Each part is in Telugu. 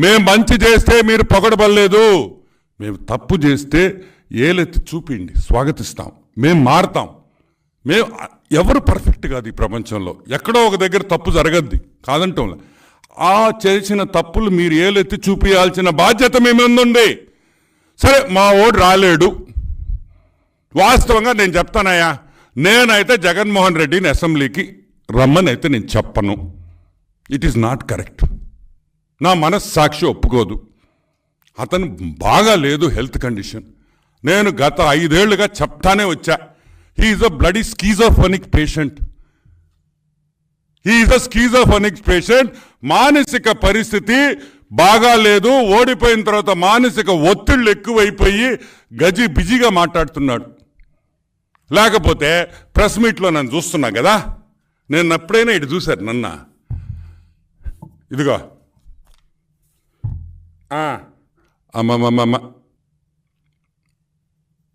మేము మంచి చేస్తే మీరు పొగడబడలేదు, మేము తప్పు చేస్తే ఏలెత్తి చూపిండి, స్వాగతిస్తాం, మేము మారుతాం. మేము ఎవరు పర్ఫెక్ట్ కాదు ఈ ప్రపంచంలో, ఎక్కడో ఒక దగ్గర తప్పు జరగద్ది కాదంటాం. ఆ చేసిన తప్పులు మీరు ఏలెత్తి చూపించాల్సిన బాధ్యత మీ ముందుంది. సరే మా ఓడు రాలేడు, వాస్తవంగా నేను చెప్తానయ్యా, నేనైతే జగన్మోహన్ రెడ్డిని అసెంబ్లీకి రమ్మని అయితే నేను చెప్పను. It is not correct. నా మనస్సాక్షి ఒప్పుకోదు. అతను బాగా లేదు హెల్త్ కండిషన్. నేను గత 5 ఏళ్లుగా చెప్తానే వచ్చా, he's a bloody schizophrenic patient. He's a schizophrenic patient. మానసిక పరిస్థితి బాగా లేదు. ఓడిపోయిన తర్వాత మానసిక ఒత్తిళ్లు ఎక్కువైపోయి గజి బిజీగా మాట్లాడుతున్నాడు. లేకపోతే ప్రెస్ మీట్లో నన్ను చూస్తున్నా కదా, నేను ఎప్పుడైనా ఇటు చూశారు నన్న, ఇదిగో అమ్మమ్మమ్మ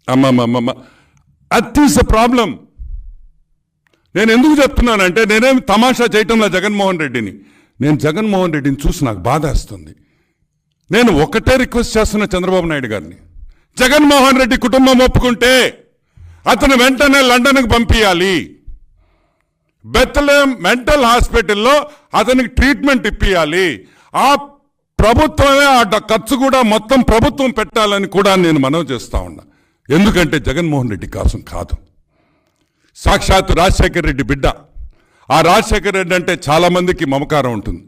అమ్మమ్మమ్మ, దట్ ఈస్ ద ప్రాబ్లం. నేను ఎందుకు చెప్తున్నానంటే, నేనేమి తమాషా చేయటంలో జగన్మోహన్ రెడ్డిని, నేను జగన్మోహన్ రెడ్డిని చూసి నాకు బాధేస్తుంది. నేను ఒకటే రిక్వెస్ట్ చేస్తున్నా చంద్రబాబు నాయుడు గారిని, జగన్మోహన్ రెడ్డి కుటుంబం ఒప్పుకుంటే అతను వెంటనే లండన్కి పంపించాలి. బెత్లెహేమ్ మెంటల్ హాస్పిటల్లో అతనికి ట్రీట్మెంట్ ఇప్పియాలి. ఆ ప్రభుత్వమే ఆ ఖర్చు కూడా మొత్తం ప్రభుత్వం పెట్టాలని కూడా నేను మనవి చేస్తా ఉన్నా. ఎందుకంటే జగన్మోహన్ రెడ్డి కోసం కాదు, సాక్షాత్తు రాజశేఖర రెడ్డి బిడ్డ. ఆ రాజశేఖర రెడ్డి అంటే చాలామందికి మమకారం ఉంటుంది.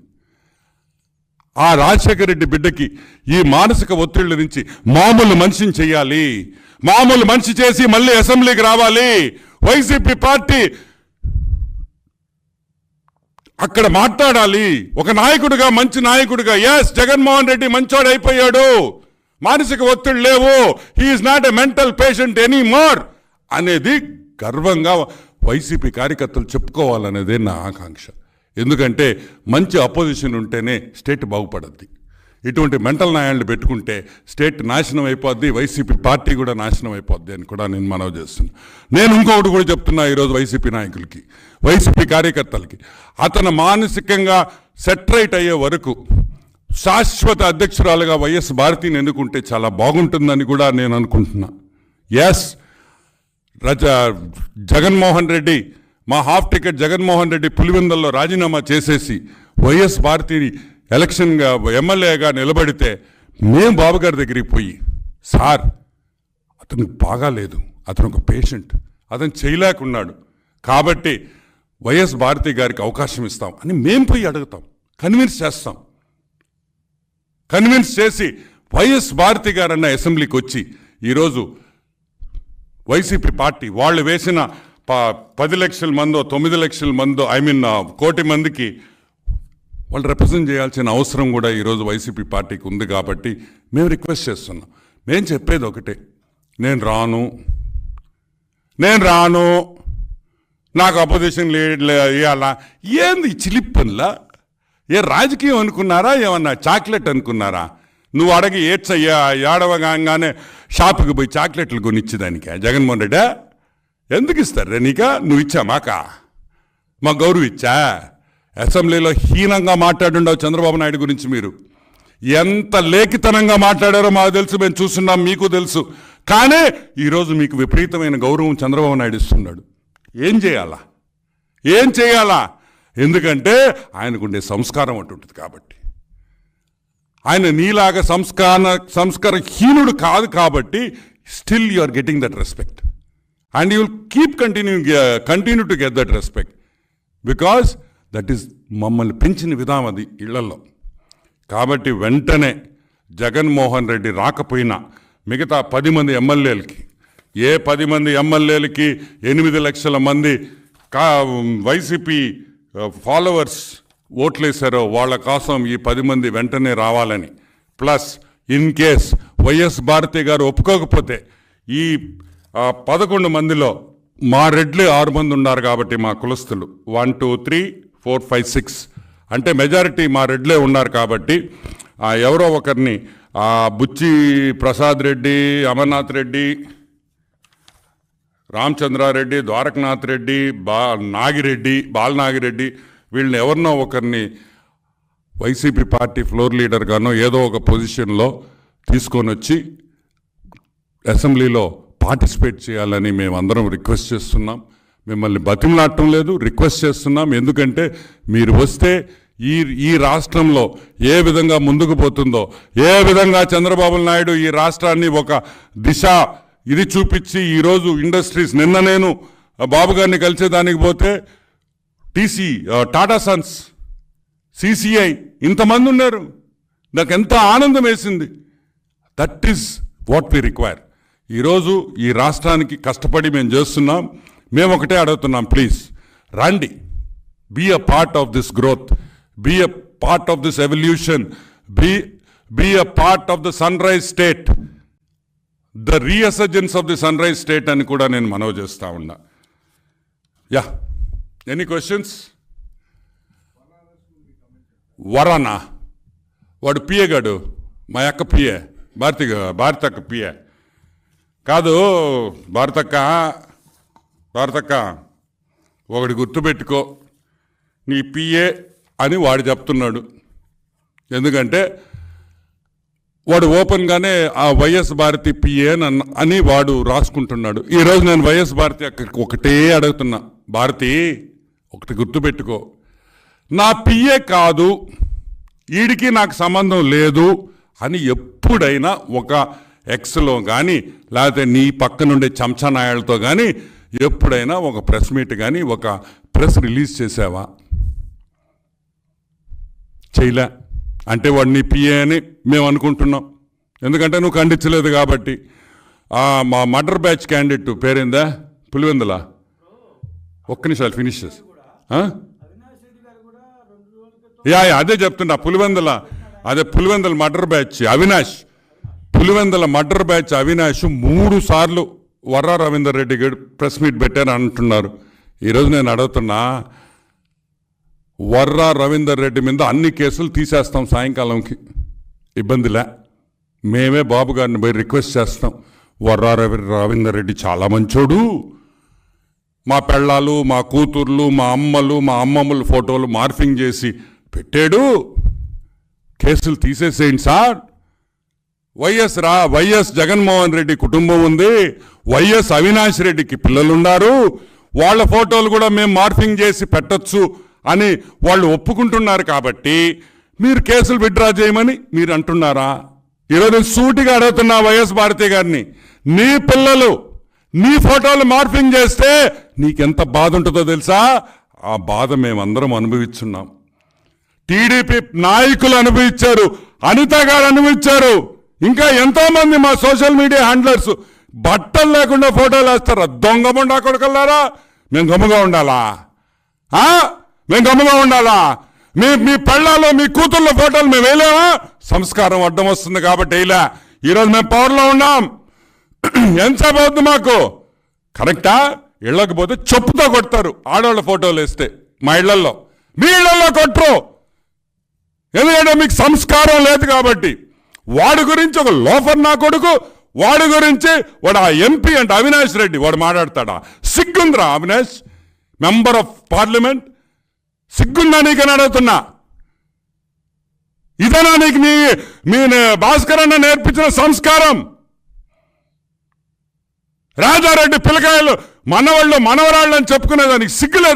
ఆ రాజశేఖర రెడ్డి బిడ్డకి ఈ మానసిక ఒత్తిళ్ల నుంచి మామూలు మనిషిని చేయాలి, మామూలు మనిషి చేసి మళ్ళీ అసెంబ్లీకి రావాలి. వైసీపీ పార్టీ అక్కడ మాట్లాడాలి ఒక నాయకుడిగా, మంచి నాయకుడిగా. ఎస్, జగన్మోహన్ రెడ్డి మంచోడు అయిపోయాడు, మానసిక ఒత్తిడి లేవు, he is not a mental patient any more అనేది గర్వంగా వైసీపీ కార్యకర్తలు చెప్పుకోవాలనేదే నా ఆకాంక్ష. ఎందుకంటే మంచి అపోజిషన్ ఉంటేనే స్టేట్ బాగుపడద్ది. ఇటువంటి మెంటల్ న్యాయాలను పెట్టుకుంటే స్టేట్ నాశనం అయిపోద్ది, వైసీపీ పార్టీ కూడా నాశనం అయిపోద్ది అని కూడా నేను మనవి చేస్తున్నాను. నేను ఇంకొకటి కూడా చెప్తున్నా ఈరోజు వైసీపీ నాయకులకి, వైసీపీ కార్యకర్తలకి, అతను మానసికంగా సెటరైట్ అయ్యే వరకు శాశ్వత అధ్యక్షురాలుగా వైఎస్ భారతిని ఎన్నుకుంటే చాలా బాగుంటుందని కూడా నేను అనుకుంటున్నా. ఎస్, జగన్మోహన్ రెడ్డి, మా హాఫ్ టికెట్ జగన్మోహన్ రెడ్డి పులివెందుల్లో రాజీనామా చేసేసి వైఎస్ భారతిని ఎలక్షన్గా ఎమ్మెల్యేగా నిలబడితే మేము బాబు గారి దగ్గరికి పోయి, సార్ అతనికి బాగాలేదు, అతను ఒక పేషెంట్, అతను చేయలేకున్నాడు కాబట్టి వైఎస్ భారతి గారికి అవకాశం ఇస్తాం అని మేము పోయి అడుగుతాం, కన్విన్స్ చేస్తాం. కన్విన్స్ చేసి వైఎస్ భారతి గారన్న అసెంబ్లీకి వచ్చి ఈరోజు వైసీపీ పార్టీ వాళ్ళు వేసిన 10 లక్షల మందో 9 లక్షల మందో కోటి మందికి వాళ్ళు రిప్రజెంట్ చేయాల్సిన అవసరం కూడా ఈరోజు వైసీపీ పార్టీకి ఉంది. కాబట్టి మేము రిక్వెస్ట్ చేస్తున్నాం. మేము చెప్పేది ఒకటే, నేను రాను, నాకు అపోజిషన్ ఇవ్వాలా, ఏంది చిలిప్పన్లా? ఏ రాజకీయం అనుకున్నారా, ఏమన్నా చాక్లెట్ అనుకున్నారా? నువ్వు అడగి ఏడ్చయ్యా ఏడవగానే షాపుకి పోయి చాక్లెట్లు కొనిచ్చేదానికా జగన్మోహన్ రెడ్డి? ఎందుకు ఇస్తారు నీకా? నువ్వు ఇచ్చా మా గౌరవ ఇచ్చా? అసెంబ్లీలో హీనంగా మాట్లాడుండవు చంద్రబాబు నాయుడు గురించి. మీరు ఎంత లేఖితనంగా మాట్లాడారో మాకు తెలుసు, మేము చూస్తున్నాం, మీకు తెలుసు. కానీ ఈరోజు మీకు విపరీతమైన గౌరవం చంద్రబాబు నాయుడు ఇస్తున్నాడు. ఏం చేయాలా? ఎందుకంటే ఆయనకుండే సంస్కారం అటుంటుంది కాబట్టి. ఆయన నీలాగా సంస్కారహీనుడు కాదు కాబట్టి still you are getting that respect and you will keep continue to get that respect because that is మమ్మల్ని పెంచిన విధానం అది ఇళ్లలో. కాబట్టి వెంటనే జగన్మోహన్ రెడ్డి రాకపోయినా మిగతా 10 మంది ఎమ్మెల్యేలకి, ఏ 10 మంది ఎమ్మెల్యేలకి 8 లక్షల మంది వైసీపీ ఫాలోవర్స్ ఓట్లేశారో వాళ్ళ కోసం ఈ 10 మంది వెంటనే రావాలని, plus in case YS Bharathi garu ఒప్పుకోకపోతే ఈ 11 మందిలో మా రెడ్లే 6 మంది ఉన్నారు కాబట్టి మా కులస్తులు 1 2 3 4 5 6 అంటే మెజారిటీ మా రెడ్లే ఉన్నారు కాబట్టి ఎవరో ఒకరిని బుచ్చి ప్రసాద్ రెడ్డి, అమర్నాథ్ రెడ్డి, రామచంద్రారెడ్డి, ద్వారకనాథ్ రెడ్డి, బాలనాగిరెడ్డి వీళ్ళని ఎవరినో ఒకరిని వైసీపీ పార్టీ ఫ్లోర్ లీడర్గానో ఏదో ఒక పొజిషన్లో తీసుకొని వచ్చి అసెంబ్లీలో పార్టిసిపేట్ చేయాలని మేమందరం రిక్వెస్ట్ చేస్తున్నాం. మిమ్మల్ని బతిమలాడటం లేదు, రిక్వెస్ట్ చేస్తున్నాం. ఎందుకంటే మీరు వస్తే ఈ రాష్ట్రంలో ఏ విధంగా ముందుకు పోతుందో, ఏ విధంగా చంద్రబాబు నాయుడు ఈ రాష్ట్రాన్ని ఒక దిశ ఇది చూపించి ఈరోజు ఇండస్ట్రీస్, నిన్న నేను బాబు గారిని కలిసేదానికి పోతే టాటా సన్స్, CCI ఇంతమంది ఉన్నారు. నాకు ఎంత ఆనందం వేసింది. That is what we require. ఈరోజు ఈ రాష్ట్రానికి కష్టపడి మేము చేస్తున్నాం. మేము ఒకటే అడుగుతున్నాం, ప్లీజ్ రండి, be a part of this growth, be a part of this evolution, be a part of the sunrise state, the resurgence of the sunrise state అని కూడా నేను మనవి చేస్తా ఉన్నా. Yeah, any questions? వరానా వాడు పిఏ గాడు, మా అక్క పిఏ, భారతక్క పిఏ కాదు. భారతక్క ఒకటి గుర్తుపెట్టుకో, నీ పిఏ అని వాడు చెప్తున్నాడు. ఎందుకంటే వాడు ఓపెన్గానే ఆ వైఎస్ భారతి పిఏ అని వాడు రాసుకుంటున్నాడు. ఈరోజు నేను వైఎస్ భారతి అక్కడికి ఒకటే అడుగుతున్నా, భారతి ఒకటి గుర్తుపెట్టుకో, నా పిఏ కాదు, వీడికి నాకు సంబంధం లేదు అని ఎప్పుడైనా ఒక ఎక్స్లో కానీ లేకపోతే నీ పక్కనుండే చెంచానాయాలతో కానీ ఎప్పుడైనా ఒక ప్రెస్ మీట్ కానీ ఒక ప్రెస్ రిలీజ్ చేసావా? చేయలే. అంటే వాడు నీ పిఏ అని మేము అనుకుంటున్నాం, ఎందుకంటే నువ్వు ఖండించలేదు కాబట్టి. మా మర్డర్ బ్యాచ్ క్యాండిడేట్ పేరేందా? పులివెందుల. ఒక్క నిమిషాలు ఫినిష్ చేసి అదే చెప్తున్నా. Pulivendula murder batch Avinash, Pulivendula murder batch Avinash 3 సార్లు వర్రా రవీందర్ రెడ్డి గారు ప్రెస్ మీట్ పెట్టారు అంటున్నారు. ఈరోజు నేను అడుగుతున్నా, వర్రా రవీందర్ రెడ్డి మీద అన్ని కేసులు తీసేస్తాం సాయంకాలంకి, ఇబ్బందిలే. మేమే బాబు గారిని పోయి రిక్వెస్ట్ చేస్తాం, వర్రా రవీందర్ రెడ్డి చాలా మంచోడు, మా పెళ్ళాలు, మా కూతుర్లు, మా అమ్మలు, మా అమ్మమ్మల ఫోటోలు మార్ఫింగ్ చేసి పెట్టాడు, కేసులు తీసేసేయండి సార్. వైఎస్ జగన్మోహన్ రెడ్డి కుటుంబం ఉంది, వైఎస్ అవినాష్ రెడ్డికి పిల్లలున్నారు, వాళ్ళ ఫోటోలు కూడా మేము మార్ఫింగ్ చేసి పెట్టచ్చు అని వాళ్ళు ఒప్పుకుంటున్నారు. కాబట్టి మీరు కేసులు విత్డ్రా చేయమని మీరు అంటున్నారా? ఈరోజు సూటిగా అడుగుతున్నా వైఎస్ భారతి గారిని, నీ పిల్లలు నీ ఫోటోలు మార్ఫింగ్ చేస్తే నీకెంత బాధ ఉంటుందో తెలుసా? ఆ బాధ మేమందరం అనుభవిస్తున్నాం. టీడీపీ నాయకులు అనుభవించారు, అనిత గారు అనుభవించారు, ఇంకా ఎంతోమంది మా సోషల్ మీడియా హ్యాండ్లర్స్ బట్టలు లేకుండా ఫోటోలు వేస్తారు. దొంగముండా కొడుకల్లారా, మేము గమ్ముగా ఉండాలా? మేము గమ్ముగా ఉండాలా? మీ పెళ్ళాలో మీ కూతుళ్ళ ఫోటోలు మేము వేయలేమా? సంస్కారం అడ్డం వస్తుంది కాబట్టి వేయలే. ఈరోజు మేము పవర్లో ఉన్నాం. ఎంతసేపు అవుతుంది మాకు? కరెక్టా? ఇళ్ళకి పోతే చెప్పుతో కొడతారు ఆడవాళ్ళ ఫోటోలు వేస్తే. మా ఇళ్లలో, మీ ఇళ్లలో కొట్టరు, ఎందుకంటే మీకు సంస్కారం లేదు కాబట్టి. వాడి గురించి ఒక లోఫర్ నా కొడుకు, వాడి గురించి వాడు ఆ ఎంపీ అంటే అవినాష్ రెడ్డి వాడు మాట్లాడతాడా? సిగ్గుందిరా అవినాష్, మెంబర్ ఆఫ్ పార్లమెంట్, సిగ్గుందా నీకని అడుగుతున్నా. ఇదేనా నీకు మీ భాస్కర్ అన్న నేర్పించిన సంస్కారం? రాజారెడ్డి పిల్లకాయలు మనవాళ్ళు మనవరాళ్ళు అని చెప్పుకునేదానికి సిగ్గులేదు.